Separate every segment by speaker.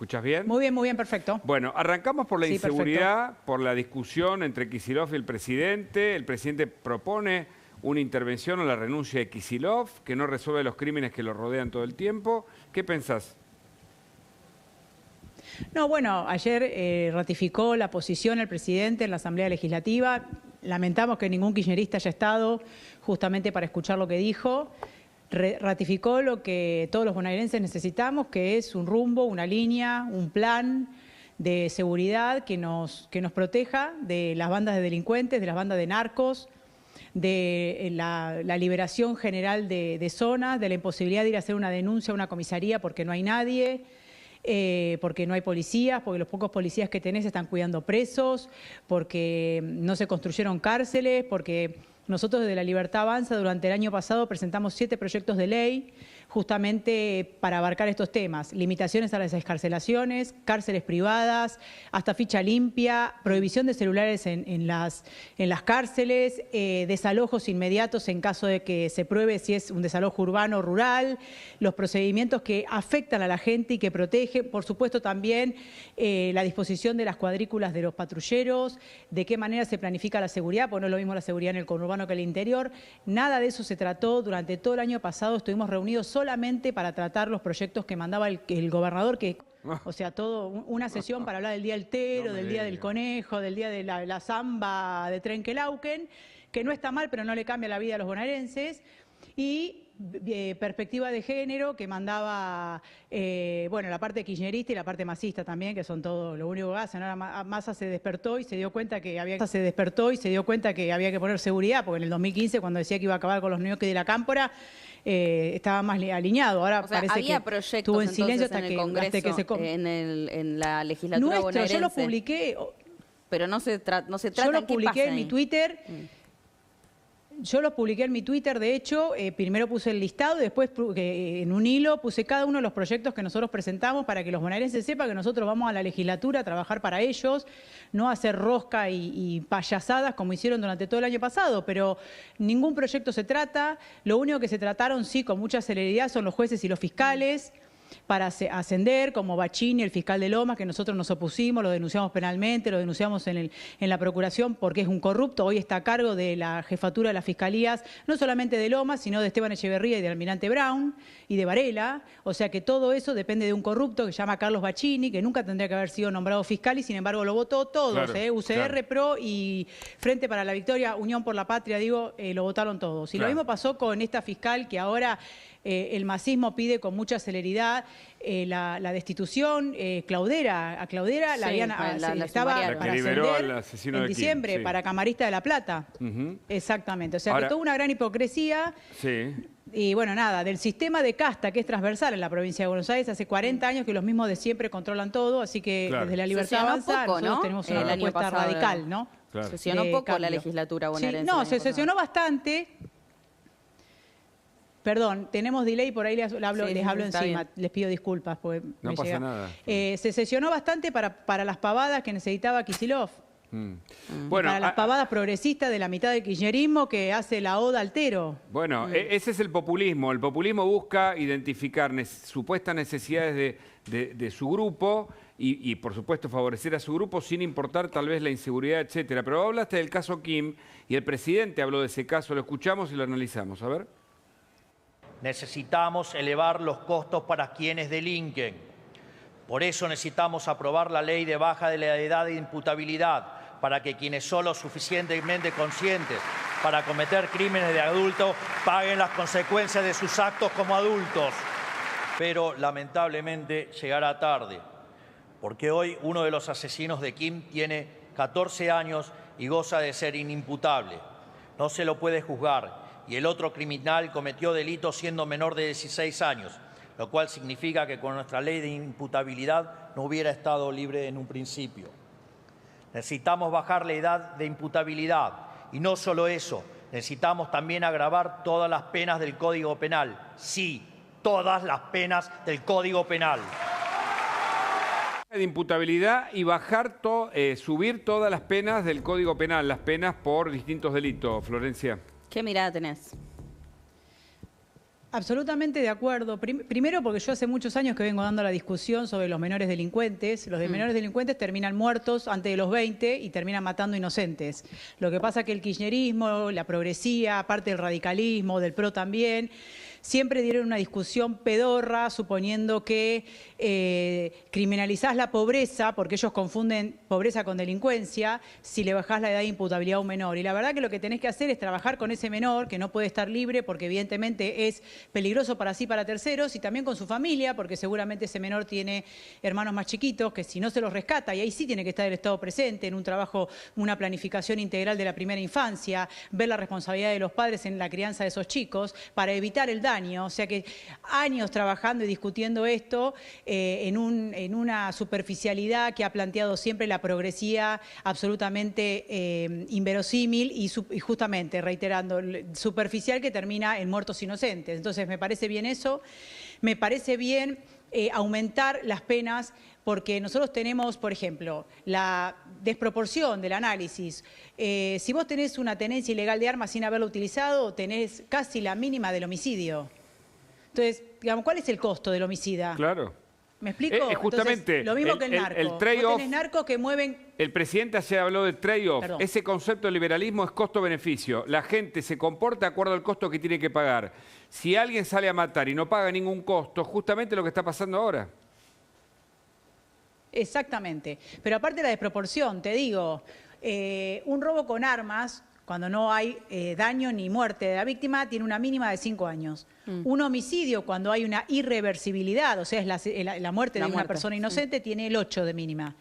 Speaker 1: escuchás bien?
Speaker 2: Muy bien, perfecto.
Speaker 1: Bueno, arrancamos por la
Speaker 2: Sí,
Speaker 1: inseguridad,
Speaker 2: perfecto.
Speaker 1: por la discusión entre Kicillof y el presidente. El presidente propone una intervención o la renuncia de Kicillof, que no resuelve los crímenes que lo rodean todo el tiempo. ¿Qué pensás?
Speaker 2: No, bueno, ayer ratificó la posición el presidente en la Asamblea Legislativa. Lamentamos que ningún kirchnerista haya estado justamente para escuchar lo que dijo. Ratificó lo que todos los bonaerenses necesitamos, que es un rumbo, una línea, un plan de seguridad que nos proteja de las bandas de delincuentes, de las bandas de narcos, de la liberación general de zonas, de la imposibilidad de ir a hacer una denuncia a una comisaría porque no hay nadie, porque no hay policías, porque los pocos policías que tenés están cuidando presos, porque no se construyeron cárceles, porque nosotros desde La Libertad Avanza durante el año pasado presentamos 7 proyectos de ley justamente para abarcar estos temas: limitaciones a las excarcelaciones, cárceles privadas, hasta ficha limpia, prohibición de celulares en las cárceles, desalojos inmediatos en caso de que se pruebe si es un desalojo urbano o rural, los procedimientos que afectan a la gente y que protegen, por supuesto también la disposición de las cuadrículas de los patrulleros, de qué manera se planifica la seguridad, porque no es lo mismo la seguridad en el conurbano que el interior. Nada de eso se trató durante todo el año pasado. Estuvimos reunidos solamente para tratar los proyectos que mandaba el gobernador, o sea, una sesión para hablar del Día del Tero, del Día del Conejo, del Día de la Zamba de Trenquelauquen, que no está mal, pero no le cambia la vida a los bonaerenses, y perspectiva de género que mandaba, bueno, la parte kirchnerista y la parte masista también, que son todo lo único que hacen. Ahora Massa se despertó y se dio cuenta que había que poner seguridad, porque en el 2015, cuando decía que iba a acabar con los ñoquis de la Cámpora, estaba más alineado. Ahora, o sea, parece
Speaker 3: había
Speaker 2: que
Speaker 3: proyectos
Speaker 2: estuvo en silencio hasta
Speaker 3: en el
Speaker 2: que,
Speaker 3: Congreso,
Speaker 2: hasta que se
Speaker 3: en la legislatura bonaerense.
Speaker 2: Yo lo publiqué.
Speaker 3: Pero no se trata.
Speaker 2: Yo lo publiqué en mi Twitter. Yo los publiqué en mi Twitter, de hecho, primero puse el listado y después en un hilo puse cada uno de los proyectos que nosotros presentamos para que los bonaerenses sepan que nosotros vamos a la legislatura a trabajar para ellos, no a hacer rosca y payasadas como hicieron durante todo el año pasado, pero ningún proyecto se trata. Lo único que se trataron, sí, con mucha celeridad son los jueces y los fiscales para ascender, como Bachini, el fiscal de Lomas, que nosotros nos opusimos, lo denunciamos penalmente, lo denunciamos en la Procuración porque es un corrupto. Hoy está a cargo de la jefatura de las fiscalías, no solamente de Lomas, sino de Esteban Echeverría y de Almirante Brown y de Varela. O sea que todo eso depende de un corrupto que se llama Carlos Bachini, que nunca tendría que haber sido nombrado fiscal y sin embargo lo votó todos,
Speaker 1: claro,
Speaker 2: UCR, claro. PRO y Frente para la Victoria, Unión por la Patria, lo votaron todos. Y claro, lo mismo pasó con esta fiscal que ahora el masismo pide con mucha celeridad la destitución. A Claudera
Speaker 3: sí,
Speaker 2: la habían, estaba para ascender en diciembre, sí, para camarista de La Plata. Exactamente. O sea, ahora, que toda una gran hipocresía.
Speaker 1: Sí.
Speaker 2: Y bueno, nada, del sistema de casta que es transversal en la provincia de Buenos Aires, hace 40 años que los mismos de siempre controlan todo, así que claro, desde La Libertad Avanza nosotros tenemos una propuesta radical, ¿no?
Speaker 3: Claro. Sesionó poco cambio. La legislatura bonaerense.
Speaker 2: Sí, no, se sesionó bastante. Perdón, tenemos delay, por ahí les hablo encima, les pido disculpas. Porque
Speaker 1: no pasa nada.
Speaker 2: Se sesionó bastante para las pavadas que necesitaba Kicillof.
Speaker 1: Bueno,
Speaker 2: para las pavadas progresistas de la mitad del kirchnerismo que hace la oda al Tero.
Speaker 1: Bueno, ese es el populismo. El populismo busca identificar supuestas necesidades de su grupo y, por supuesto, favorecer a su grupo sin importar tal vez la inseguridad, etcétera. Pero hablaste del caso Kim y el presidente habló de ese caso. Lo escuchamos y lo analizamos. A ver.
Speaker 4: Necesitamos elevar los costos para quienes delinquen. Por eso necesitamos aprobar la ley de baja de la edad de imputabilidad para que quienes son lo suficientemente conscientes para cometer crímenes de adulto paguen las consecuencias de sus actos como adultos. Pero lamentablemente llegará tarde, porque hoy uno de los asesinos de Kim tiene 14 años y goza de ser inimputable. No se lo puede juzgar. Y el otro criminal cometió delitos siendo menor de 16 años, lo cual significa que con nuestra ley de imputabilidad no hubiera estado libre en un principio. Necesitamos bajar la edad de imputabilidad y no solo eso, necesitamos también agravar todas las penas del Código Penal. Sí, todas las penas del Código Penal.
Speaker 1: De imputabilidad y subir todas las penas del Código Penal, las penas por distintos delitos, Florencia.
Speaker 3: ¿Qué mirada tenés?
Speaker 2: Absolutamente de acuerdo. Primero porque yo hace muchos años que vengo dando la discusión sobre los menores delincuentes. Los menores delincuentes terminan muertos antes de los 20 y terminan matando inocentes. Lo que pasa es que el kirchnerismo, la progresía, parte del radicalismo, del PRO también, siempre dieron una discusión pedorra, suponiendo que criminalizás la pobreza, porque ellos confunden pobreza con delincuencia, si le bajás la edad de imputabilidad a un menor. Y la verdad que lo que tenés que hacer es trabajar con ese menor, que no puede estar libre, porque evidentemente es peligroso para sí y para terceros, y también con su familia, porque seguramente ese menor tiene hermanos más chiquitos, que si no se los rescata, y ahí sí tiene que estar el Estado presente, en un trabajo, una planificación integral de la primera infancia, ver la responsabilidad de los padres en la crianza de esos chicos, para evitar el daño. O sea que años trabajando y discutiendo esto en una superficialidad que ha planteado siempre la progresía absolutamente inverosímil y justamente, reiterando, superficial, que termina en muertos inocentes. Entonces me parece bien eso, me parece bien aumentar las penas, porque nosotros tenemos, por ejemplo, la desproporción del análisis. Si vos tenés una tenencia ilegal de armas sin haberlo utilizado, tenés casi la mínima del homicidio. Entonces, digamos, ¿cuál es el costo del homicida?
Speaker 1: Claro.
Speaker 2: ¿Me explico?
Speaker 1: Justamente.
Speaker 2: Entonces, lo mismo que el narco.
Speaker 1: El trade-off.
Speaker 2: Vos tenés narcos que mueven...
Speaker 1: El presidente ayer habló de trade-off.
Speaker 2: Perdón.
Speaker 1: Ese concepto de liberalismo es costo-beneficio. La gente se comporta de acuerdo al costo que tiene que pagar. Si alguien sale a matar y no paga ningún costo, justamente lo que está pasando ahora.
Speaker 2: Exactamente. Pero aparte de la desproporción, te digo, un robo con armas, cuando no hay daño ni muerte de la víctima, tiene una mínima de 5 años. Un homicidio, cuando hay una irreversibilidad, o sea, es la muerte de una persona inocente, tiene el 8 de mínima.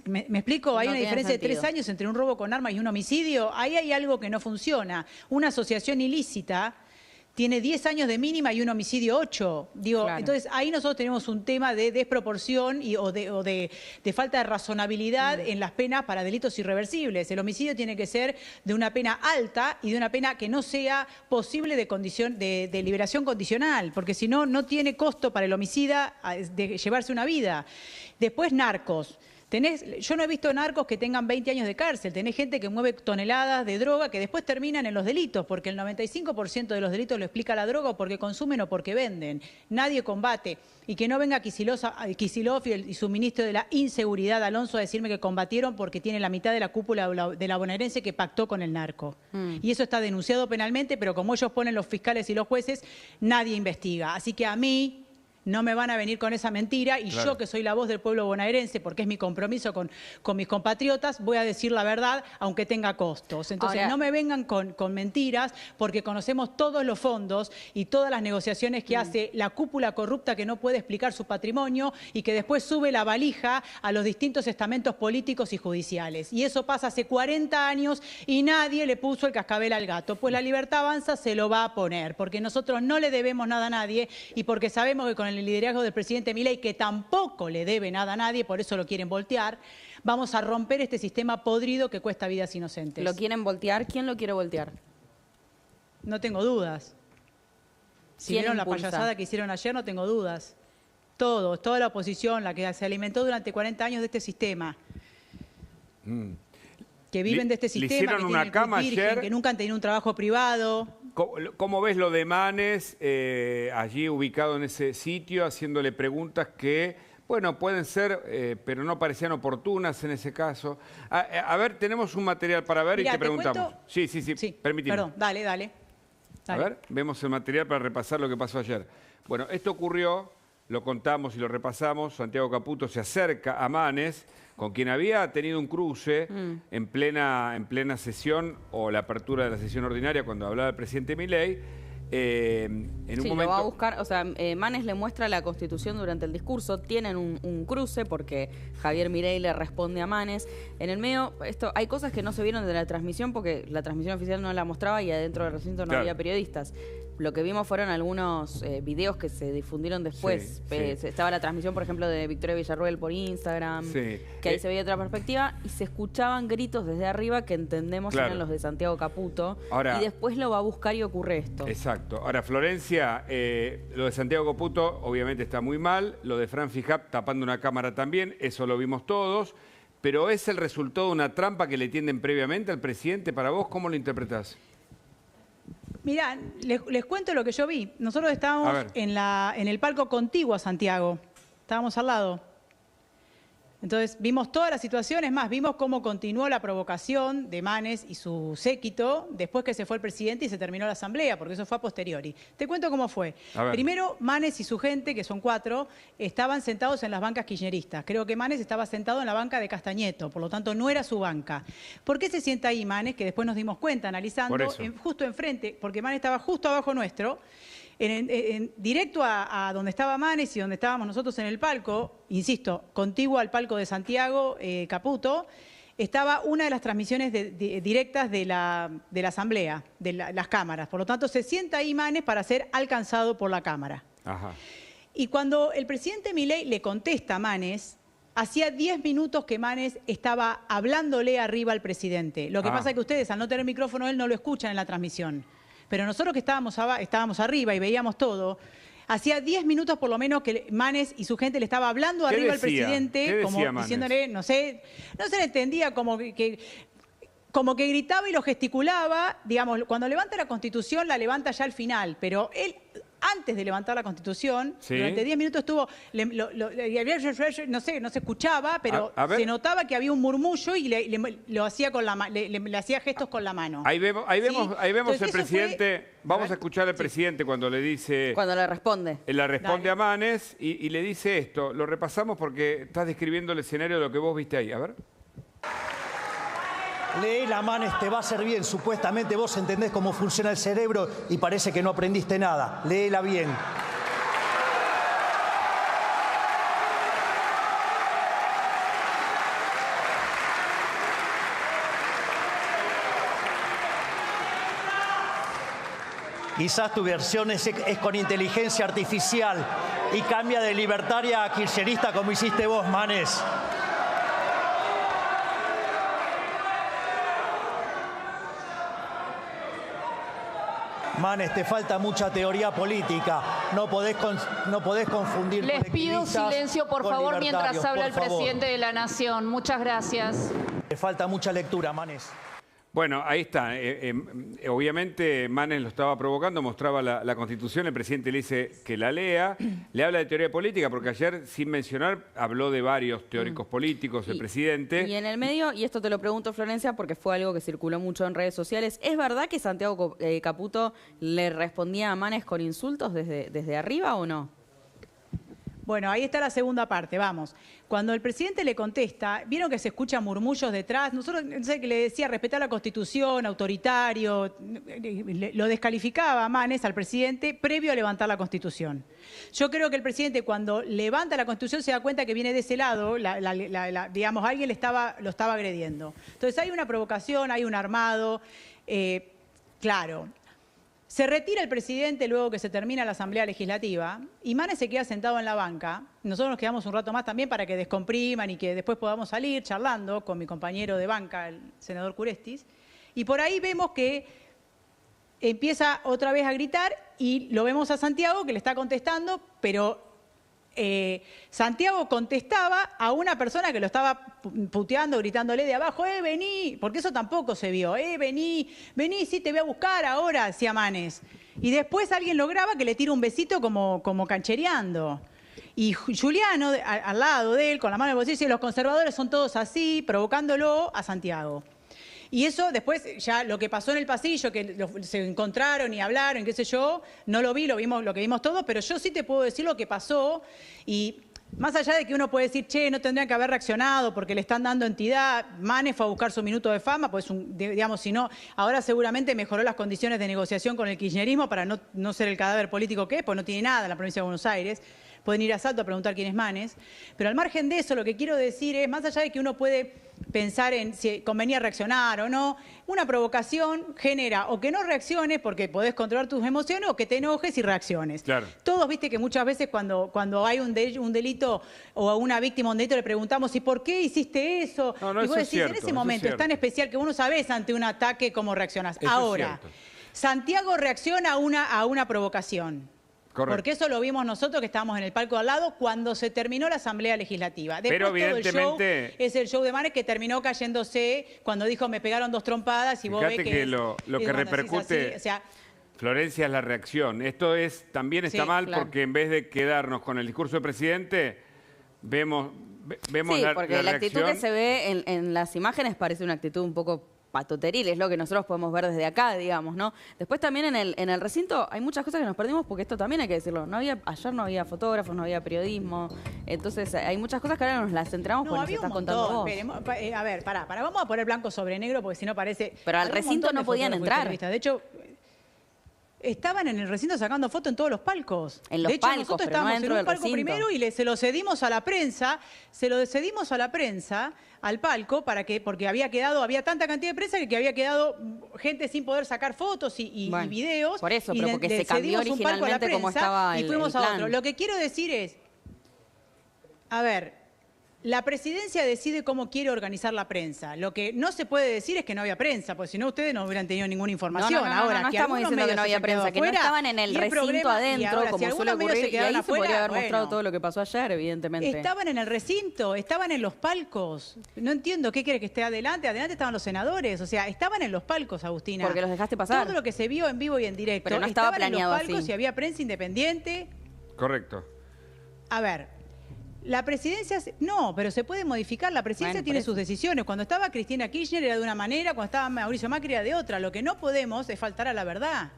Speaker 2: ¿Me explico? Hay una diferencia de 3 años entre un robo con armas y un homicidio. Ahí hay algo que no funciona. Una asociación ilícita tiene 10 años de mínima y un homicidio 8. Digo, claro. Entonces ahí nosotros tenemos un tema de desproporción o de falta de razonabilidad en las penas para delitos irreversibles. El homicidio tiene que ser de una pena alta y de una pena que no sea posible de liberación condicional, porque si no, no tiene costo para el homicida de llevarse una vida. Después, narcos. Yo no he visto narcos que tengan 20 años de cárcel. Tenés gente que mueve toneladas de droga que después terminan en los delitos, porque el 95% de los delitos lo explica la droga, o porque consumen o porque venden. Nadie combate. Y que no venga Kicillof y su ministro de la Inseguridad, Alonso, a decirme que combatieron porque tiene la mitad de la cúpula de la bonaerense que pactó con el narco. Y eso está denunciado penalmente, pero como ellos ponen los fiscales y los jueces, nadie investiga. Así que a mí no me van a venir con esa mentira, y claro, yo, que soy la voz del pueblo bonaerense, porque es mi compromiso con mis compatriotas, voy a decir la verdad, aunque tenga costos. Entonces, ahora, no me vengan con mentiras, porque conocemos todos los fondos y todas las negociaciones que hace la cúpula corrupta, que no puede explicar su patrimonio y que después sube la valija a los distintos estamentos políticos y judiciales. Y eso pasa hace 40 años y nadie le puso el cascabel al gato. Pues la Libertad Avanza se lo va a poner, porque nosotros no le debemos nada a nadie y porque sabemos que con el liderazgo del presidente Milei, que tampoco le debe nada a nadie, por eso lo quieren voltear, vamos a romper este sistema podrido que cuesta vidas inocentes.
Speaker 3: ¿Lo quieren voltear? ¿Quién lo quiere voltear?
Speaker 2: No tengo dudas. Si vieron la payasada que hicieron ayer, no tengo dudas. Toda la oposición, la que se alimentó durante 40 años de este sistema. Que viven de este sistema, que tienen el virgen, que nunca han tenido un trabajo privado.
Speaker 1: ¿Cómo ves lo de Manes allí ubicado en ese sitio, haciéndole preguntas que, bueno, pueden ser, pero no parecían oportunas en ese caso? A ver, tenemos un material para ver. Mirá, y te preguntamos. Sí, permíteme.
Speaker 2: Perdón, dale.
Speaker 1: A ver, vemos el material para repasar lo que pasó ayer. Bueno, esto ocurrió, lo contamos y lo repasamos. Santiago Caputo se acerca a Manes, con quien había tenido un cruce en plena sesión, o la apertura de la sesión ordinaria, cuando hablaba el presidente Milei. En un momento...
Speaker 3: lo va a buscar, o sea, Manes le muestra la Constitución durante el discurso, tienen un cruce porque Javier Milei le responde a Manes. En el medio, hay cosas que no se vieron de la transmisión porque la transmisión oficial no la mostraba y adentro del recinto no había periodistas. Lo que vimos fueron algunos videos que se difundieron después. Estaba la transmisión, por ejemplo, de Victoria Villarruel por Instagram, que ahí se veía otra perspectiva y se escuchaban gritos desde arriba que entendemos eran los de Santiago Caputo. Ahora, y después lo va a buscar y ocurre esto.
Speaker 1: Exacto. Ahora, Florencia, lo de Santiago Caputo obviamente está muy mal, lo de Fran Fijap tapando una cámara también, eso lo vimos todos, pero ¿es el resultado de una trampa que le tienden previamente al presidente? Para vos, ¿cómo lo interpretás?
Speaker 2: Mirá, les cuento lo que yo vi. Nosotros estábamos en el palco contiguo a Santiago. Estábamos al lado. Entonces vimos todas las situaciones, más vimos cómo continuó la provocación de Manes y su séquito después que se fue el presidente y se terminó la asamblea, porque eso fue a posteriori. Te cuento cómo fue. Primero, Manes y su gente, que son 4, estaban sentados en las bancas kirchneristas. Creo que Manes estaba sentado en la banca de Castañeto, por lo tanto no era su banca. ¿Por qué se sienta ahí Manes? Que después nos dimos cuenta analizando, justo enfrente, porque Manes estaba justo abajo nuestro. Directo a donde estaba Manes y donde estábamos nosotros en el palco, insisto, contiguo al palco de Santiago Caputo, estaba una de las transmisiones directas de la asamblea, de las cámaras. Por lo tanto, se sienta ahí Manes para ser alcanzado por la cámara. Ajá. Y cuando el presidente Milei le contesta a Manes, hacía 10 minutos que Manes estaba hablándole arriba al presidente. Lo que pasa es que ustedes, al no tener micrófono, él no lo escuchan en la transmisión. Pero nosotros que estábamos arriba y veíamos todo, hacía 10 minutos por lo menos que Manes y su gente le estaba hablando arriba al presidente, como diciéndole, no se le entendía, como que gritaba y lo gesticulaba. Digamos, cuando levanta la Constitución, la levanta ya al final, pero él, antes de levantar la Constitución, durante 10 minutos estuvo, no se escuchaba, pero se notaba que había un murmullo y lo hacía le hacía gestos con la mano.
Speaker 1: Ahí vemos entonces, el presidente. Vamos a escuchar al presidente cuando le dice.
Speaker 3: Cuando le responde.
Speaker 1: Le responde a Manes y le dice esto. Lo repasamos porque estás describiendo el escenario de lo que vos viste ahí. A ver.
Speaker 5: Léela, Manes, te va a hacer bien. Supuestamente vos entendés cómo funciona el cerebro y parece que no aprendiste nada. Léela bien. Quizás tu versión es con inteligencia artificial y cambia de libertaria a kirchnerista como hiciste vos, Manes. Manes, te falta mucha teoría política. No podés confundir.
Speaker 6: Les pido silencio, por favor, mientras habla el presidente de la Nación. Muchas gracias.
Speaker 5: Te falta mucha lectura, Manes.
Speaker 1: Bueno, ahí está. Obviamente Manes lo estaba provocando, mostraba la Constitución, el presidente le dice que la lea, le habla de teoría política, porque ayer, sin mencionar, habló de varios teóricos políticos, el presidente.
Speaker 3: Y en el medio, y esto te lo pregunto, Florencia, porque fue algo que circuló mucho en redes sociales, ¿es verdad que Santiago Caputo le respondía a Manes con insultos desde arriba o no?
Speaker 2: Bueno, ahí está la segunda parte, vamos. Cuando el presidente le contesta, vieron que se escuchan murmullos detrás, nosotros, no sé, que le decía respetar la Constitución, autoritario, lo descalificaba a Manes al presidente previo a levantar la Constitución. Yo creo que el presidente cuando levanta la Constitución se da cuenta que viene de ese lado, digamos, alguien lo estaba agrediendo. Entonces hay una provocación, hay un armado, claro. Se retira el presidente luego que se termina la Asamblea Legislativa y Manes se queda sentado en la banca. Nosotros nos quedamos un rato más también para que descompriman y que después podamos salir charlando con mi compañero de banca, el senador Curestis. Y por ahí vemos que empieza otra vez a gritar y lo vemos a Santiago que le está contestando, pero Santiago contestaba a una persona que lo estaba puteando, gritándole de abajo, vení, porque eso tampoco se vio, vení, sí, te voy a buscar ahora, decía Manes. Y después alguien lo graba que le tira un besito como canchereando. Y Juliano, al lado de él, con la mano en el bolsillo, dice, los conservadores son todos así, provocándolo a Santiago. Y eso después, ya lo que pasó en el pasillo, que se encontraron y hablaron, qué sé yo, no lo vi, lo que vimos todos, pero yo sí te puedo decir lo que pasó. Y más allá de que uno puede decir, che, no tendrían que haber reaccionado porque le están dando entidad, Manes fue a buscar su minuto de fama, pues digamos, si no, ahora seguramente mejoró las condiciones de negociación con el kirchnerismo para no ser el cadáver político que es, pues no tiene nada en la provincia de Buenos Aires. Pueden ir a Salto a preguntar quién es Manes. Pero al margen de eso, lo que quiero decir es, más allá de que uno puede pensar en si convenía reaccionar o no, una provocación genera o que no reacciones porque podés controlar tus emociones o que te enojes y reacciones.
Speaker 1: Claro.
Speaker 2: Todos, viste que muchas veces cuando hay un delito o a una víctima un delito le preguntamos, ¿y por qué hiciste eso?
Speaker 1: No,
Speaker 2: y vos
Speaker 1: eso
Speaker 2: decís,
Speaker 1: es cierto,
Speaker 2: en ese momento es tan especial que uno sabés ante un ataque cómo reaccionás.
Speaker 1: Eso
Speaker 2: ahora, Santiago reacciona a una provocación.
Speaker 1: Correcto. Porque
Speaker 2: eso lo vimos nosotros que estábamos en el palco de al lado cuando se terminó la Asamblea Legislativa. Después
Speaker 1: pero evidentemente
Speaker 2: todo el show es el show de Manes que terminó cayéndose cuando dijo me pegaron 2 trompadas y vos ves
Speaker 1: que lo que repercute...
Speaker 2: o sea,
Speaker 1: Florencia, es la reacción. Esto también está mal
Speaker 3: claro.
Speaker 1: porque en vez de quedarnos con el discurso del presidente, vemos
Speaker 3: sí, porque la actitud
Speaker 1: reacción.
Speaker 3: que se ve en las imágenes parece una actitud un poco patoteril, es lo que nosotros podemos ver desde acá, digamos, ¿no? Después también en el recinto hay muchas cosas que nos perdimos porque esto también hay que decirlo. Ayer no había fotógrafos, no había periodismo, entonces hay muchas cosas que ahora nos las centramos porque nos
Speaker 2: había
Speaker 3: estás
Speaker 2: un
Speaker 3: contando
Speaker 2: montón.
Speaker 3: vos.
Speaker 2: Pero, a ver, pará, vamos a poner blanco sobre negro porque si no parece...
Speaker 3: Pero al
Speaker 2: había un
Speaker 3: recinto
Speaker 2: montón
Speaker 3: no
Speaker 2: de
Speaker 3: podían
Speaker 2: fotógrafos y
Speaker 3: entrar.
Speaker 2: periodistas. De hecho, estaban en el recinto sacando fotos en todos los palcos.
Speaker 3: En los
Speaker 2: de hecho,
Speaker 3: palcos,
Speaker 2: nosotros
Speaker 3: pero no
Speaker 2: estábamos
Speaker 3: dentro
Speaker 2: en un
Speaker 3: del
Speaker 2: palco
Speaker 3: recinto.
Speaker 2: primero y se lo cedimos a la prensa, al palco, porque había tanta cantidad de prensa que había quedado gente sin poder sacar fotos y
Speaker 3: Bueno,
Speaker 2: videos.
Speaker 3: por eso,
Speaker 2: y
Speaker 3: pero porque se cambió
Speaker 2: cedimos un palco a la
Speaker 3: originalmente como
Speaker 2: prensa
Speaker 3: estaba
Speaker 2: y
Speaker 3: el
Speaker 2: fuimos a
Speaker 3: plan.
Speaker 2: otro. Lo que quiero decir es, a ver, la presidencia decide cómo quiere organizar la prensa. Lo que no se puede decir es que no había prensa, porque si no ustedes no hubieran tenido ninguna información.
Speaker 3: No estamos diciendo que no había prensa, que no estaban en el recinto adentro, como suele ocurrir, y ahí se podría haber mostrado todo lo que pasó ayer, evidentemente.
Speaker 2: Estaban en el recinto, estaban en los palcos. No entiendo, ¿qué quiere que esté adelante? Adelante estaban los senadores, o sea, estaban en los palcos, Agustina.
Speaker 3: Porque los dejaste pasar.
Speaker 2: Todo lo que se vio en vivo y en directo.
Speaker 3: Pero no estaba
Speaker 2: estaban
Speaker 3: planeado
Speaker 2: en los palcos
Speaker 3: así.
Speaker 2: y había prensa independiente.
Speaker 1: Correcto.
Speaker 2: A ver, la presidencia... No, pero se puede modificar. La presidencia
Speaker 3: Bueno,
Speaker 2: tiene
Speaker 3: por eso.
Speaker 2: sus decisiones. Cuando estaba Cristina Kirchner era de una manera, cuando estaba Mauricio Macri era de otra. Lo que no podemos es faltar a la verdad.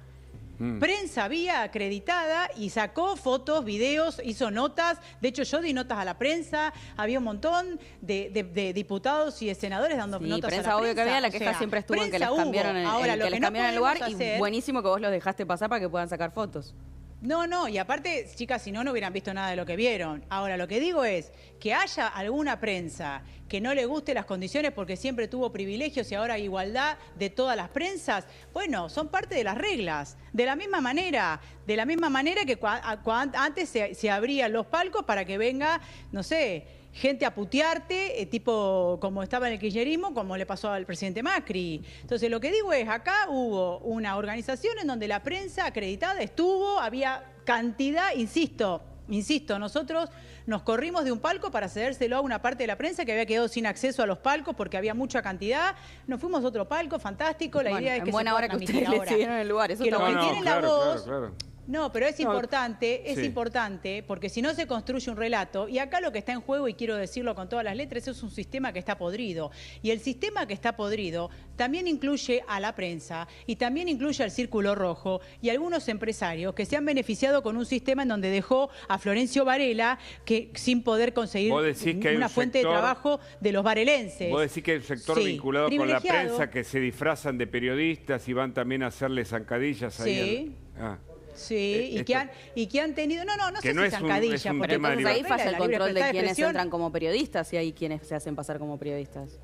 Speaker 2: Prensa había acreditada y sacó fotos, videos, hizo notas. De hecho, yo di notas a la prensa. Había un montón de diputados y de senadores dando
Speaker 3: Sí,
Speaker 2: notas
Speaker 3: prensa
Speaker 2: a la
Speaker 3: obvio
Speaker 2: prensa.
Speaker 3: que había, la
Speaker 2: O
Speaker 3: queja
Speaker 2: sea,
Speaker 3: siempre estuvo en que les
Speaker 2: prensa
Speaker 3: cambiaron,
Speaker 2: hubo. Ahora, lo
Speaker 3: que les
Speaker 2: que no
Speaker 3: cambiaron el lugar
Speaker 2: podemos
Speaker 3: y
Speaker 2: hacer...
Speaker 3: buenísimo que vos los dejaste pasar para que puedan sacar fotos.
Speaker 2: No, y aparte, chicas, si no hubieran visto nada de lo que vieron. Ahora, lo que digo es que haya alguna prensa que no le guste las condiciones porque siempre tuvo privilegios y ahora hay igualdad de todas las prensas, bueno, son parte de las reglas. De la misma manera que antes se abrían los palcos para que venga, no sé, gente a putearte, tipo como estaba en el kirchnerismo, como le pasó al presidente Macri. Entonces, lo que digo es, acá hubo una organización en donde la prensa acreditada estuvo, había cantidad, insisto, nosotros nos corrimos de un palco para cedérselo a una parte de la prensa que había quedado sin acceso a los palcos porque había mucha cantidad. Nos fuimos a otro palco, fantástico. La idea es que
Speaker 3: en buena
Speaker 2: se
Speaker 3: hora
Speaker 2: pueda
Speaker 3: que
Speaker 2: transmitir
Speaker 3: ustedes
Speaker 2: ahora.
Speaker 3: decidieron el lugar. Eso
Speaker 2: Que
Speaker 3: está
Speaker 2: los que
Speaker 3: bueno.
Speaker 2: tienen la voz...
Speaker 1: Claro.
Speaker 2: No, pero es
Speaker 1: sí.
Speaker 2: importante, porque si no se construye un relato, y acá lo que está en juego, y quiero decirlo con todas las letras, es un sistema que está podrido. Y el sistema que está podrido también incluye a la prensa, y también incluye al Círculo Rojo, y algunos empresarios que se han beneficiado con un sistema en donde dejó a Florencio Varela que sin poder conseguir
Speaker 1: Vos decís que hay
Speaker 2: una
Speaker 1: un
Speaker 2: fuente de
Speaker 1: sector-
Speaker 2: trabajo de los varelenses.
Speaker 1: Vos decís que hay un sector
Speaker 2: Sí,
Speaker 1: vinculado con la
Speaker 2: privilegiado.
Speaker 1: prensa que se disfrazan de periodistas y van también a hacerle zancadillas ahí.
Speaker 2: Sí.
Speaker 1: Ah.
Speaker 2: Sí, y que han tenido... No
Speaker 1: Que
Speaker 2: sé
Speaker 1: no
Speaker 2: si
Speaker 1: es un-
Speaker 2: zancadilla,
Speaker 1: es un
Speaker 2: porque
Speaker 1: tema de
Speaker 3: Entonces ahí
Speaker 1: libertad.
Speaker 3: falla el
Speaker 2: la libre
Speaker 3: control de
Speaker 2: libertad
Speaker 3: quienes
Speaker 2: expresión.
Speaker 3: entran como periodistas y hay quienes se hacen pasar como periodistas.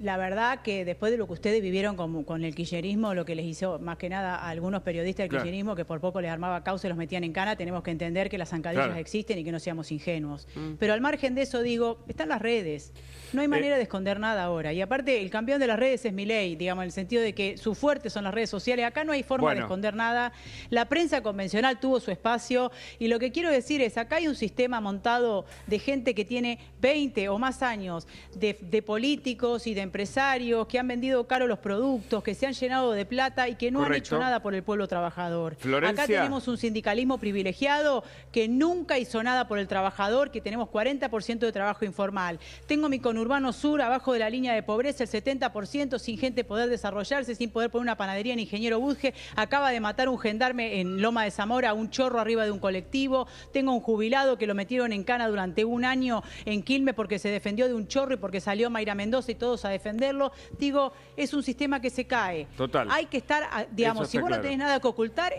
Speaker 2: La verdad que después de lo que ustedes vivieron con el kirchnerismo, lo que les hizo más que nada a algunos periodistas del
Speaker 1: Claro.
Speaker 2: kirchnerismo que por poco les armaba causa y los metían en cana, tenemos que entender que las zancadillas
Speaker 1: Claro.
Speaker 2: existen y que no seamos ingenuos. Pero al margen de eso, digo, están las redes. No hay manera de esconder nada ahora. Y aparte, el campeón de las redes es Milei, digamos, en el sentido de que su fuerte son las redes sociales. Acá no hay forma de esconder nada. La prensa convencional tuvo su espacio. Y lo que quiero decir es, acá hay un sistema montado de gente que tiene 20 o más años, de políticos y de empresarios que han vendido caro los productos, que se han llenado de plata y que no han
Speaker 1: Correcto.
Speaker 2: hecho nada por el pueblo trabajador.
Speaker 1: Florencia.
Speaker 2: Acá tenemos un sindicalismo privilegiado que nunca hizo nada por el trabajador, que tenemos 40% de trabajo informal. Tengo mi conurbano sur abajo de la línea de pobreza, el 70% sin gente poder desarrollarse, sin poder poner una panadería en Ingeniero Budge. Acaba de matar un gendarme en Loma de Zamora, un chorro arriba de un colectivo. Tengo un jubilado que lo metieron en cana durante un año en Quilmes porque se defendió de un chorro y porque salió Mayra Mendoza y todos a defenderlo. Digo, es un sistema que se cae.
Speaker 1: Total.
Speaker 2: Hay que estar,
Speaker 1: Eso
Speaker 2: digamos,
Speaker 1: está
Speaker 2: si vos
Speaker 1: claro.
Speaker 2: no tenés nada que ocultar,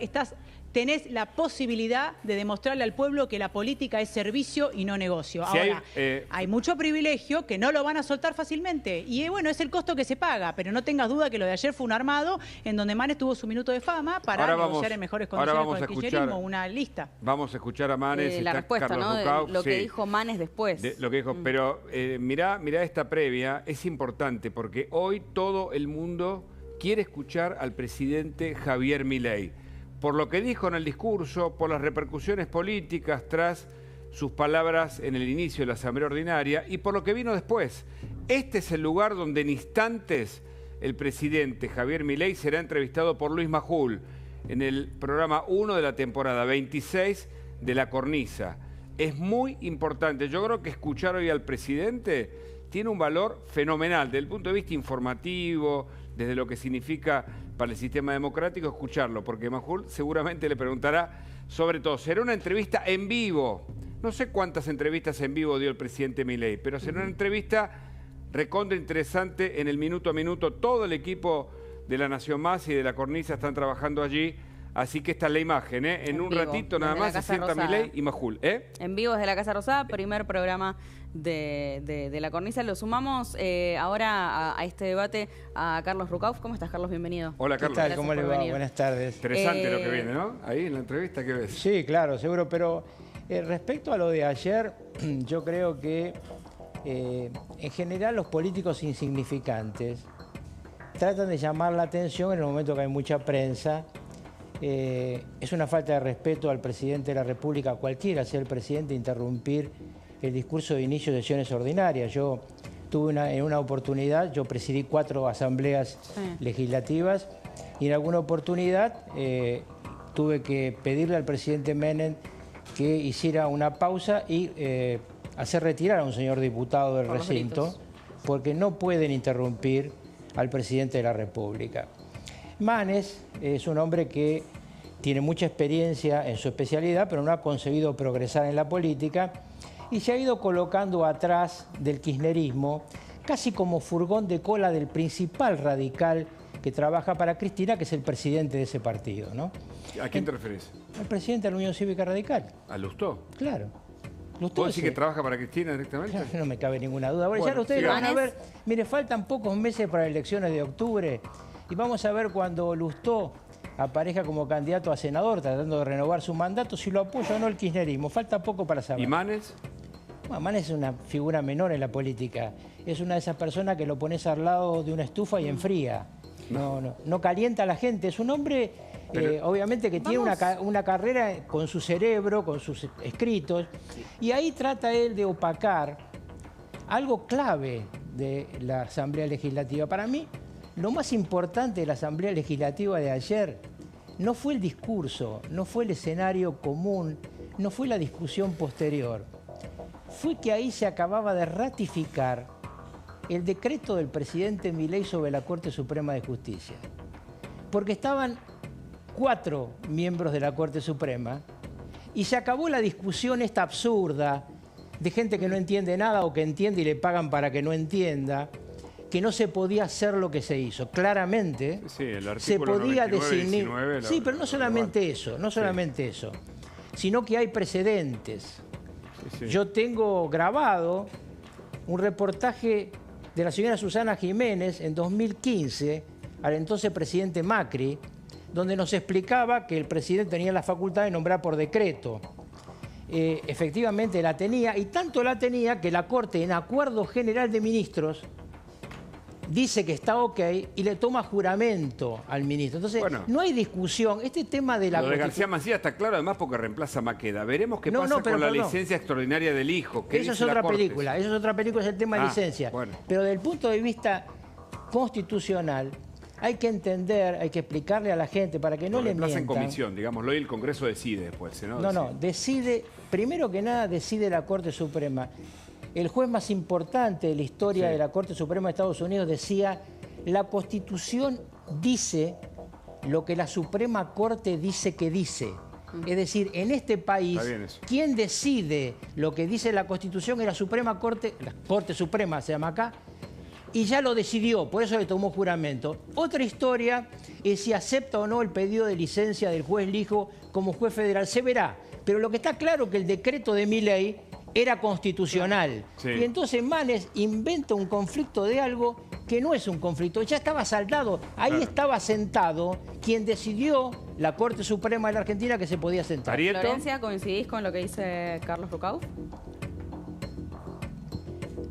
Speaker 2: tenés la posibilidad de demostrarle al pueblo que la política es servicio y no negocio.
Speaker 1: Si
Speaker 2: Ahora,
Speaker 1: hay,
Speaker 2: hay mucho privilegio que no lo van a soltar fácilmente. Y bueno, es el costo que se paga, pero no tengas duda que lo de ayer fue un armado en donde Manes tuvo su minuto de fama para
Speaker 1: Ahora
Speaker 2: negociar
Speaker 1: vamos-
Speaker 2: en mejores
Speaker 1: ahora
Speaker 2: condiciones
Speaker 1: vamos
Speaker 2: con
Speaker 1: a
Speaker 2: el
Speaker 1: escuchar-
Speaker 2: kirchnerismo, una lista.
Speaker 1: Vamos a escuchar a Manes.
Speaker 3: La
Speaker 1: está
Speaker 3: respuesta,
Speaker 1: Carlos
Speaker 3: ¿no? De
Speaker 1: Ducau,
Speaker 3: lo que
Speaker 1: sí.
Speaker 3: dijo Manes después.
Speaker 1: De lo que dijo, pero mirá esta previa, es importante porque hoy todo el mundo quiere escuchar al presidente Javier Milei. Por lo que dijo en el discurso, por las repercusiones políticas tras sus palabras en el inicio de la Asamblea Ordinaria y por lo que vino después. Este es el lugar donde en instantes el presidente Javier Milei será entrevistado por Luis Majul en el programa 1 de la temporada 26 de La Cornisa. Es muy importante. Yo creo que escuchar hoy al presidente tiene un valor fenomenal desde el punto de vista informativo, desde lo que significa para el sistema democrático escucharlo, porque Majul seguramente le preguntará sobre todo. Será una entrevista en vivo. No sé cuántas entrevistas en vivo dio el presidente Milei, pero será una entrevista recontra interesante en el minuto a minuto. Todo el equipo de La Nación Más y de La Cornisa están trabajando allí. Así que esta es la imagen, ¿eh? En un ratito nada más se sienta Milei y Majul, ¿eh?
Speaker 3: En vivo desde la Casa Rosada, primer programa de La Cornisa. Lo sumamos ahora a este debate a Carlos Rucauf. ¿Cómo estás, Carlos? Bienvenido.
Speaker 1: Hola, Carlos.
Speaker 7: ¿Qué tal? ¿Cómo le va? Buenas tardes.
Speaker 1: Interesante lo que viene, ¿no? Ahí en la entrevista, ¿qué ves?
Speaker 7: Sí, claro, seguro, pero respecto a lo de ayer, yo creo que en general los políticos insignificantes tratan de llamar la atención en el momento que hay mucha prensa. Es una falta de respeto al presidente de la República, cualquiera sea el presidente, interrumpir el discurso de inicio de sesiones ordinarias. Yo tuve en una oportunidad, yo presidí 4 asambleas legislativas y en alguna oportunidad tuve que pedirle al presidente Menem que hiciera una pausa y hacer retirar a un señor diputado del recinto, porque no pueden interrumpir al presidente de la República. Manes es un hombre que tiene mucha experiencia en su especialidad, pero no ha conseguido progresar en la política y se ha ido colocando atrás del kirchnerismo, casi como furgón de cola del principal radical que trabaja para Cristina, que es el presidente de ese partido, ¿no?
Speaker 1: ¿A quién te refieres?
Speaker 7: Al presidente de la Unión Cívica Radical.
Speaker 1: ¿A Lustó?
Speaker 7: Claro.
Speaker 1: ¿Lustó decís que trabaja para Cristina directamente?
Speaker 7: No me cabe ninguna duda. Bueno, ya
Speaker 1: Bueno,
Speaker 7: ustedes lo van a
Speaker 3: sigamos.
Speaker 7: ver. Mire, faltan pocos meses para las elecciones de octubre y vamos a ver cuando Lustó aparezca como candidato a senador tratando de renovar su mandato, si lo apoya o no el kirchnerismo. Falta poco para saber.
Speaker 1: ¿Y Manes?
Speaker 7: Bueno, Manes es una figura menor en la política. Es una de esas personas que lo pones al lado de una estufa y enfría. No calienta a la gente. Es un hombre, obviamente, que tiene una carrera con su cerebro, con sus escritos. Y ahí trata él de opacar algo clave de la Asamblea Legislativa. Para mí, lo más importante de la Asamblea Legislativa de ayer no fue el discurso, no fue el escenario común, no fue la discusión posterior. Fue que ahí se acababa de ratificar el decreto del presidente Milei sobre la Corte Suprema de Justicia. Porque estaban 4 miembros de la Corte Suprema y se acabó la discusión esta absurda de gente que no entiende nada o que entiende y le pagan para que no entienda, que no se podía hacer lo que se hizo. Claramente
Speaker 1: Sí, el
Speaker 7: se
Speaker 1: artículo
Speaker 7: podía
Speaker 1: 99 y
Speaker 7: definir...
Speaker 1: 19
Speaker 7: Sí, pero no solamente eso, no solamente eso, sino que hay precedentes.
Speaker 1: Sí.
Speaker 7: Yo tengo grabado un reportaje de la señora Susana Jiménez en 2015 al entonces presidente Macri, donde nos explicaba que el presidente tenía la facultad de nombrar por decreto. Efectivamente la tenía, y tanto la tenía que la Corte, en acuerdo general de ministros, dice que está ok y le toma juramento al ministro. Entonces,
Speaker 1: Bueno.
Speaker 7: no hay discusión. Este tema de la
Speaker 1: Lo de García
Speaker 7: Constitución...
Speaker 1: Mancilla está claro, además, porque reemplaza a Maqueda. Veremos qué pasa
Speaker 7: pero
Speaker 1: con la
Speaker 7: perdón.
Speaker 1: licencia extraordinaria del hijo. ¿Qué
Speaker 7: Eso es
Speaker 1: dice la
Speaker 7: otra
Speaker 1: Corte?
Speaker 7: película, eso es otra película, es el tema de
Speaker 1: Ah,
Speaker 7: licencia.
Speaker 1: bueno.
Speaker 7: Pero desde el punto de vista constitucional, hay que entender, hay que explicarle a la gente para que no
Speaker 1: Lo
Speaker 7: le
Speaker 1: reemplaza en
Speaker 7: mientan.
Speaker 1: comisión, digámoslo, y el Congreso decide después, ¿no?
Speaker 7: No, decide, primero que nada decide la Corte Suprema. El juez más importante de la historia
Speaker 1: Sí.
Speaker 7: de la Corte Suprema de Estados Unidos decía: la Constitución dice lo que la Suprema Corte dice que dice. Es decir, en este país,
Speaker 1: Está bien eso.
Speaker 7: quien decide lo que dice la Constitución es la Suprema Corte, la Corte Suprema se llama acá, y ya lo decidió, por eso le tomó juramento. Otra historia es si acepta o no el pedido de licencia del juez Lijo como juez federal. Se verá, pero lo que está claro es que el decreto de Milei era constitucional.
Speaker 1: Sí.
Speaker 7: Y entonces Manes inventa un conflicto de algo que no es un conflicto, ya estaba saldado. Ahí
Speaker 1: Claro.
Speaker 7: estaba sentado quien decidió, la Corte Suprema de la Argentina, que se podía sentar.
Speaker 1: Arieto.
Speaker 3: Florencia, ¿coincidís con lo que dice Carlos Rucauf?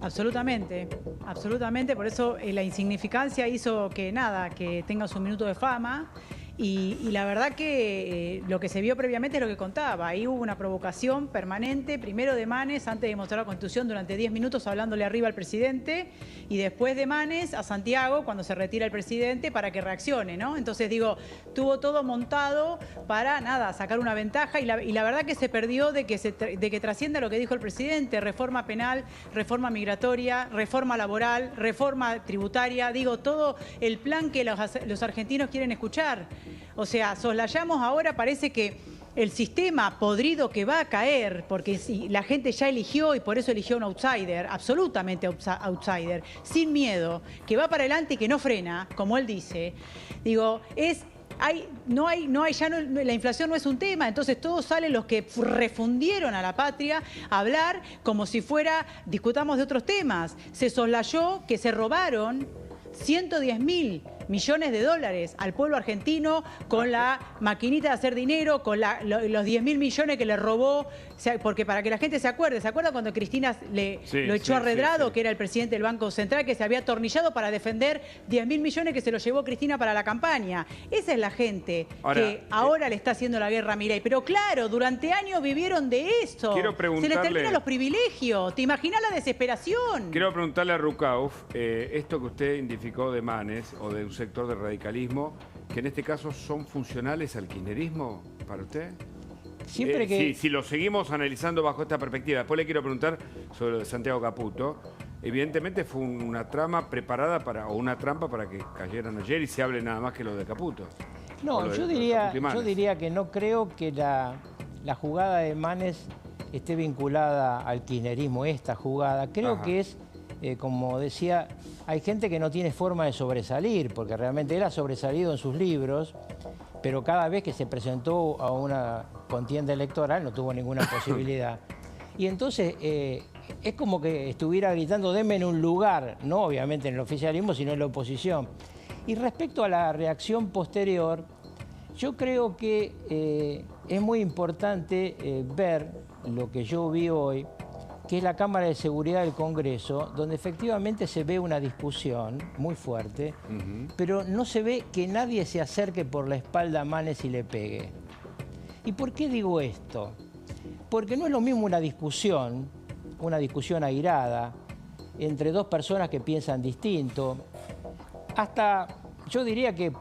Speaker 2: Absolutamente, absolutamente. Por eso la insignificancia hizo que nada, que tenga su minuto de fama Y la verdad que lo que se vio previamente es lo que contaba. Ahí hubo una provocación permanente, primero de Manes, antes de mostrar la Constitución, durante 10 minutos hablándole arriba al presidente, y después de Manes a Santiago cuando se retira el presidente para que reaccione, ¿no? Entonces digo, tuvo todo montado para nada, sacar una ventaja, y la verdad que se perdió de que trascienda lo que dijo el presidente: reforma penal, reforma migratoria, reforma laboral, reforma tributaria, digo, todo el plan que los argentinos quieren escuchar. O sea, soslayamos ahora, parece que el sistema podrido que va a caer, porque si la gente ya eligió y por eso eligió un outsider, absolutamente outsider, sin miedo, que va para adelante y que no frena, como él dice, digo, la inflación no es un tema, entonces todos salen los que refundieron a la patria a hablar como si fuera, discutamos de otros temas. Se soslayó que se robaron 110.000 millones de dólares al pueblo argentino con la maquinita de hacer dinero, con los 10.000 millones que le robó, porque para que la gente ¿se acuerda cuando Cristina lo echó a Redrado, que era el presidente del Banco Central, que se había atornillado para defender 10.000 millones que se los llevó Cristina para la campaña? Esa es la gente que ahora le está haciendo la guerra a Milei. Pero claro, durante años vivieron de eso. Se les terminan los privilegios. ¿Te imaginas la desesperación?
Speaker 1: Quiero preguntarle a Rucauf, esto que usted identificó de Manes o de un sector del radicalismo, que en este caso son funcionales al kirchnerismo para usted.
Speaker 7: Siempre que...
Speaker 1: Si lo seguimos analizando bajo esta perspectiva. Después le quiero preguntar sobre lo de Santiago Caputo. Evidentemente fue una trama preparada o una trampa para que cayeran ayer y se hable nada más que lo de Caputo.
Speaker 7: No, yo diría que no creo que la jugada de Manes esté vinculada al kirchnerismo, esta jugada. Creo que es, como decía, hay gente que no tiene forma de sobresalir, porque realmente él ha sobresalido en sus libros, pero cada vez que se presentó a una contienda electoral no tuvo ninguna posibilidad. Y entonces es como que estuviera gritando, denme en un lugar, no obviamente en el oficialismo, sino en la oposición. Y respecto a la reacción posterior, yo creo que es muy importante ver lo que yo vi hoy, que es la Cámara de Seguridad del Congreso, donde efectivamente se ve una discusión muy fuerte, pero no se ve que nadie se acerque por la espalda a Manes y le pegue. ¿Y por qué digo esto? Porque no es lo mismo una discusión airada, entre dos personas que piensan distinto. Hasta, yo diría que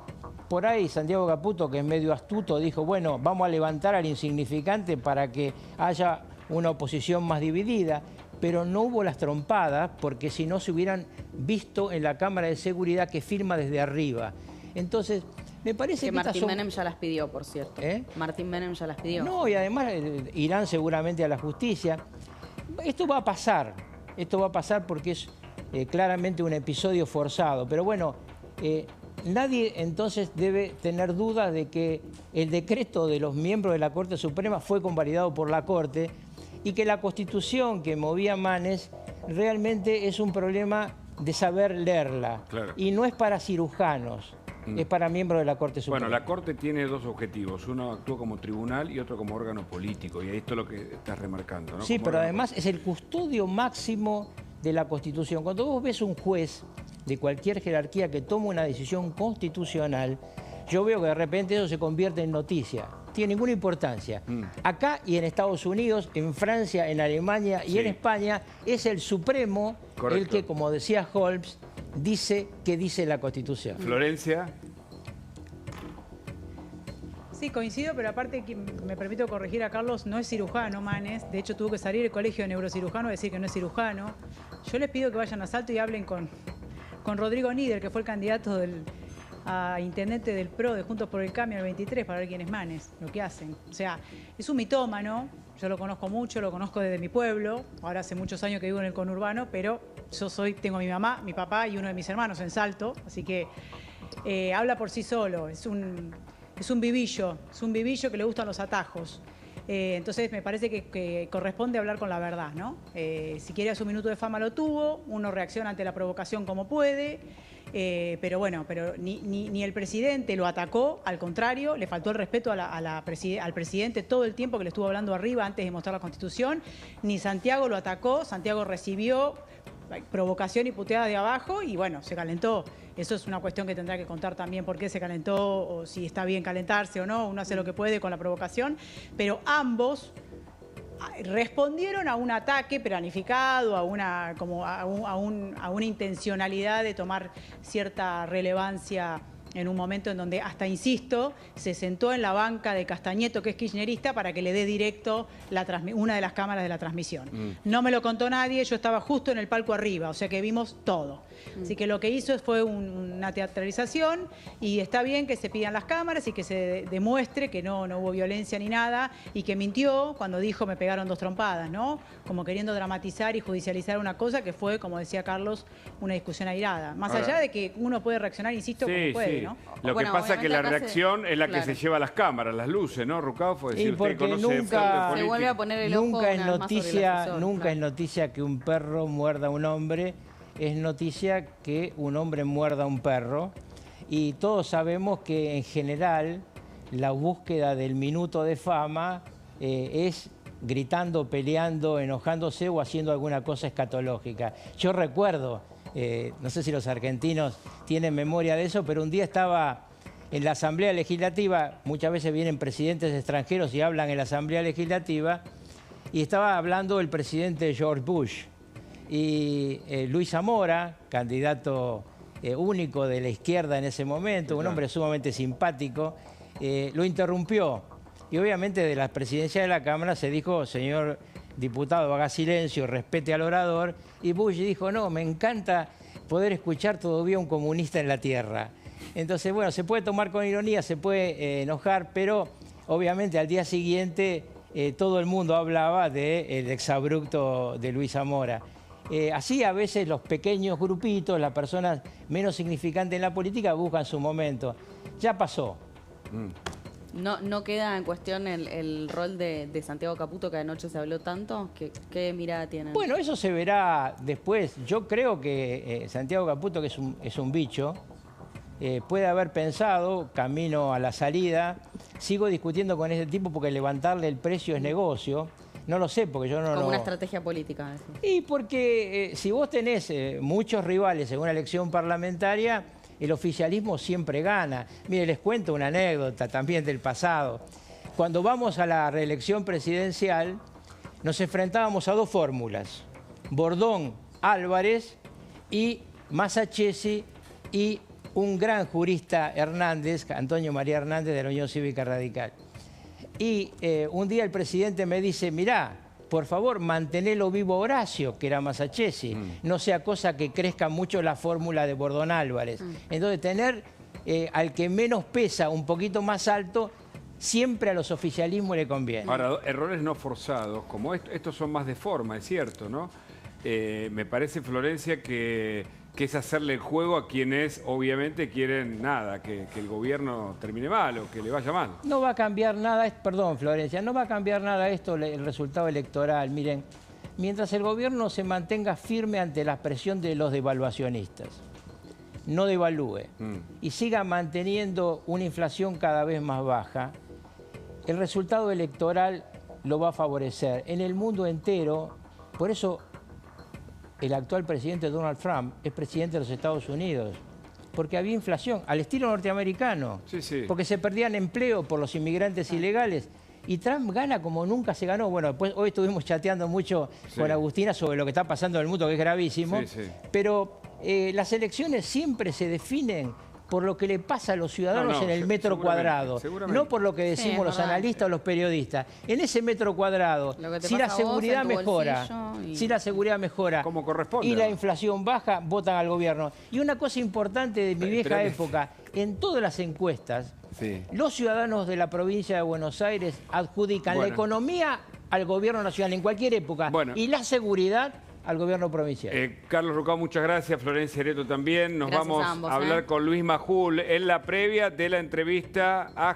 Speaker 7: por ahí Santiago Caputo, que es medio astuto, dijo, bueno, vamos a levantar al insignificante para que haya una oposición más dividida, pero no hubo las trompadas, porque si no se hubieran visto en la Cámara de Seguridad que firma desde arriba. Entonces, me parece que
Speaker 3: Martín Menem ya las pidió, por cierto. Martín Menem ya las pidió.
Speaker 7: No, y además irán seguramente a la justicia. Esto va a pasar porque es claramente un episodio forzado, pero bueno, nadie entonces debe tener dudas de que el decreto de los miembros de la Corte Suprema fue convalidado por la Corte y que la Constitución que movía Manes realmente es un problema de saber leerla.
Speaker 1: Claro.
Speaker 7: Y no es para cirujanos, es para miembros de la Corte Suprema.
Speaker 1: Bueno, la Corte tiene dos objetivos. Uno actúa como tribunal y otro como órgano político. Y esto es lo que estás remarcando, ¿no?
Speaker 7: Sí,
Speaker 1: como
Speaker 7: pero además es el custodio máximo de la Constitución. Cuando vos ves un juez de cualquier jerarquía que toma una decisión constitucional, yo veo que de repente eso se convierte en noticia. No tiene ninguna importancia. Acá y en Estados Unidos, en Francia, en Alemania y en España, es el Supremo el que, como decía Holmes, dice que dice la Constitución.
Speaker 1: Florencia.
Speaker 2: Sí, coincido, pero aparte que me permito corregir a Carlos, no es cirujano Manes. De hecho, tuvo que salir del colegio de neurocirujano a decir que no es cirujano. Yo les pido que vayan a Salto y hablen con Rodrigo Nieder, que fue el candidato a intendente del PRO de Juntos por el Cambio en el 23, para ver quién es Manes, lo que hacen. O sea, es un mitómano, yo lo conozco mucho, lo conozco desde mi pueblo, ahora hace muchos años que vivo en el conurbano, pero yo tengo a mi mamá, mi papá y uno de mis hermanos en Salto, así que habla por sí solo, es un vivillo que le gustan los atajos. Entonces me parece que corresponde hablar con la verdad, ¿no? Si quiere su minuto de fama lo tuvo, uno reacciona ante la provocación como puede, pero bueno, ni el presidente lo atacó, al contrario, le faltó el respeto al presidente todo el tiempo que le estuvo hablando arriba antes de mostrar la Constitución, ni Santiago lo atacó, Santiago recibió provocación y puteada de abajo y bueno, se calentó. Eso es una cuestión que tendrá que contar también por qué se calentó o si está bien calentarse o no. Uno hace lo que puede con la provocación, pero ambos respondieron a un ataque planificado, a una intencionalidad de tomar cierta relevancia en un momento en donde, hasta insisto, se sentó en la banca de Castañeto, que es kirchnerista, para que le dé directo una de las cámaras de la transmisión. No me lo contó nadie, yo estaba justo en el palco arriba, o sea que vimos todo. Así que lo que hizo fue una teatralización y está bien que se pidan las cámaras y que se demuestre que no hubo violencia ni nada y que mintió cuando dijo me pegaron 2 trompadas, ¿no? Como queriendo dramatizar y judicializar una cosa que fue, como decía Carlos, una discusión airada. Más allá de que uno puede reaccionar, insisto, como puede, ¿no?
Speaker 1: Lo que pasa es que la reacción es la que se lleva las cámaras, las luces, ¿no, Rucaufo?
Speaker 7: Y porque nunca
Speaker 3: se vuelve a poner el ojo
Speaker 7: nunca es noticia que un perro muerda a un hombre, es noticia que un hombre muerda a un perro. Y todos sabemos que en general la búsqueda del minuto de fama es gritando, peleando, enojándose o haciendo alguna cosa escatológica. Yo recuerdo, no sé si los argentinos tienen memoria de eso, pero un día estaba en la Asamblea Legislativa, muchas veces vienen presidentes extranjeros y hablan en la Asamblea Legislativa, y estaba hablando el presidente George Bush. Y Luis Zamora, candidato único de la izquierda en ese momento, un hombre sumamente simpático, lo interrumpió. Y obviamente de la presidencia de la Cámara se dijo, señor diputado, haga silencio, respete al orador. Y Bush dijo, no, me encanta poder escuchar todavía un comunista en la tierra. Entonces, bueno, se puede tomar con ironía, se puede enojar, pero obviamente al día siguiente todo el mundo hablaba del exabrupto de Luis Zamora. Así a veces los pequeños grupitos, las personas menos significantes en la política buscan su momento. Ya pasó.
Speaker 3: No queda en cuestión el rol de Santiago Caputo, que anoche se habló tanto. ¿Qué mirada tienen?
Speaker 7: Bueno, eso se verá después. Yo creo que Santiago Caputo, que es un bicho, puede haber pensado, camino a la salida, sigo discutiendo con ese tipo porque levantarle el precio es negocio. No lo sé, porque yo no lo...
Speaker 3: Como una estrategia política.
Speaker 7: Y porque si vos tenés muchos rivales en una elección parlamentaria, el oficialismo siempre gana. Mire, les cuento una anécdota también del pasado. Cuando vamos a la reelección presidencial, nos enfrentábamos a 2 fórmulas. Bordón Álvarez y Masachesi y un gran jurista Hernández, Antonio María Hernández de la Unión Cívica Radical. Y un día el presidente me dice, mirá, por favor, mantenelo vivo Horacio, que era Masachesi. No sea cosa que crezca mucho la fórmula de Bordón Álvarez. Entonces, tener al que menos pesa un poquito más alto, siempre a los oficialismos le conviene.
Speaker 1: Ahora, errores no forzados, como estos son más de forma, es cierto, ¿no? Me parece, Florencia, que es hacerle el juego a quienes obviamente quieren nada, que el gobierno termine mal o que le vaya mal.
Speaker 7: No va a cambiar nada, perdón Florencia, no va a cambiar nada esto el resultado electoral. Miren, mientras el gobierno se mantenga firme ante la presión de los devaluacionistas, no devalúe y siga manteniendo una inflación cada vez más baja, el resultado electoral lo va a favorecer. En el mundo entero, por eso el actual presidente Donald Trump es presidente de los Estados Unidos, porque había inflación, al estilo norteamericano, porque se perdían empleo por los inmigrantes ilegales, y Trump gana como nunca se ganó. Bueno, después, hoy estuvimos chateando mucho con Agustina sobre lo que está pasando en el mundo, que es gravísimo, pero las elecciones siempre se definen por lo que le pasa a los ciudadanos en el metro cuadrado, no por lo que decimos los analistas o los periodistas. En ese metro cuadrado, si la seguridad mejora,
Speaker 1: como corresponde,
Speaker 7: y la inflación baja, votan al gobierno. Y una cosa importante de mi vieja época, en todas las encuestas, los ciudadanos de la provincia de Buenos Aires adjudican la economía al gobierno nacional en cualquier época y la seguridad al gobierno provincial.
Speaker 1: Carlos Rucaufo, muchas gracias. Florencia Areto también. Nos vamos a hablar con Luis Majul en la previa de la entrevista a